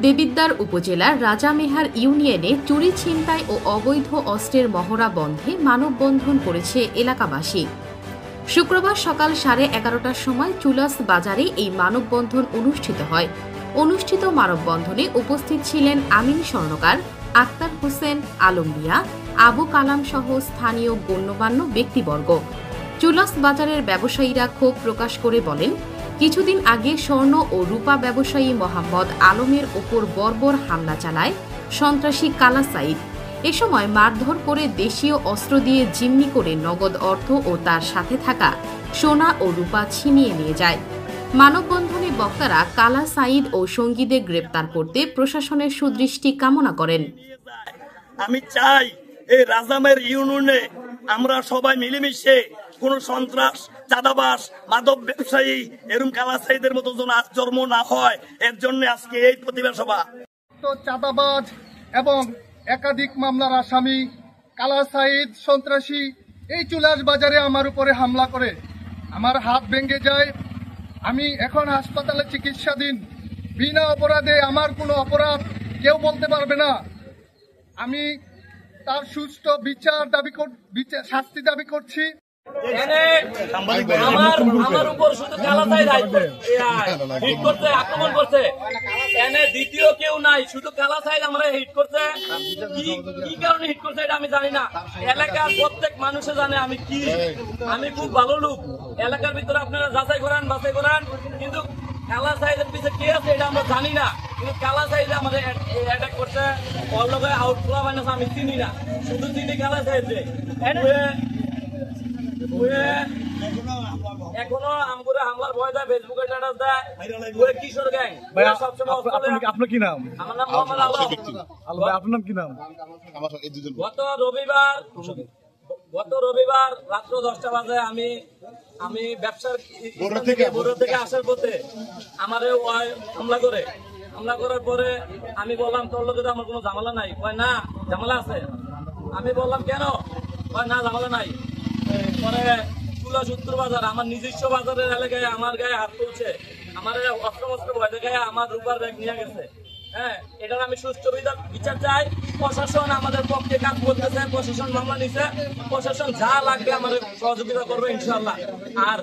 দেবিদ্বার উপজেলার রাজামেহার ইউনিয়নে চুরি ছিনতাই ও অবৈধ অস্ত্রের মহড়া বন্ধে মানববন্ধন করেছে এলাকাবাসী। শুক্রবার সকাল 11:30টার সময় চুলাস বাজারে এই মানববন্ধন অনুষ্ঠিত হয়। অনুষ্ঠিত মানববন্ধনে উপস্থিত ছিলেন আমিন স্বর্ণকার, আক্তার হোসেন, আলম মিয়া, আবু কালাম সহ স্থানীয় গণ্যমান্য ব্যক্তিবর্গ। চুলাস বাজারের ব্যবসায়ীরা ক্ষোভ প্রকাশ করে বলেন, কিছুদিন আগে স্বর্ণ ও রূপা ব্যবসায়ী মোহাম্মদ আলমের ওপর বর্বর হামলা চালায় সন্ত্রাসী কালা সাইদ। এ সময় মারধর করে দেশীয় অস্ত্র দিয়ে জিম্মি করে নগদ অর্থ ও তার সাথে থাকা সোনা ও রূপা ছিনিয়ে নিয়ে যায়। মানববন্ধনে বক্তারা কালা সাইদ ও সঙ্গীদের গ্রেপ্তার করতে প্রশাসনের সুদৃষ্টি কামনা করেন। আমি চাই এই রাজামের ইউনিয়নে আমরা সবাই মিলেমিশে কোন সন্ত্রাস, চাঁদাবাস, মাদক ব্যবসায়ী এরকম কালা সাইদের মতো যেন জন্ম না হয়, এর জন্য আজকে এই প্রতিবাদ সভা। চাঁদাবাজ এবং একাধিক মামলার আসামি কালা সাইদ সন্ত্রাসী এই চুলাস বাজারে আমার উপরে হামলা করে আমার হাত ভেঙে যায়। আমি এখন হাসপাতালে চিকিৎসাধীন। বিনা অপরাধে আমার কোনো অপরাধ কেউ বলতে পারবে না। আমি তার সুষ্ঠু শাস্তি দাবি করছি। আমার উপর শুধু কালা সাইদ হিট করছে, আক্রমণ করছে। এনে দ্বিতীয় কেউ নাই, শুধু কালা সাইদ আমরা হিট করছে। কি কারণে হিট করছে এটা আমি জানি না। এলাকার প্রত্যেক মানুষে জানে আমি খুব ভালো লোক। এলাকার ভিতরে আপনারা যাচাই করান, বাছাই করান, কিন্তু কালা সাইদের পিছিয়ে কে আছে এটা আমরা জানি না। কিন্তু কালা সাইদ আমাদের অ্যাটাক করছে। ওর লোক আউটফ্লো মাইনাস আমি চিনি না, শুধু চিনি কালা সাইদ। এখনো আমগুলো হামলার ভয় দেয়, ফেসবুকে স্ট্যাটাস দেয়। কিশোর গ্যাং সবসময়। আপনার কি নাম? আমার নাম মোহাম্মদ আলম। আপনার নাম কি নাম? গত রবিবার রাত্র 10টা বাজে আমি ব্যবসার বড় থেকে আসার পথে আমারে হামলা করার পরে আমি বললাম, তোর লোকে তো আমার কোনো ঝামেলা নাই। কয় না, ঝামেলা আছে। আমি বললাম কেন? কয় না, ঝামেলা নাই। পরে চুলাস উত্তর বাজার আমার নিজস্ব বাজারের এলাকায় আমার গায়ে হাত তুলছে, আমার অস্ত্র ভয় দেখায় আমার রূপার ব্যাগ নিয়ে গেছে। হ্যাঁ, এটার আমি সুষ্ঠু বিচার চাই। প্রশাসন আমাদের পক্ষে কাজ করতেছে, প্রশাসন মামলা নিছে, প্রশাসন যা লাগবে আমাদের সহযোগিতা করবে ইনশাল্লাহ। আর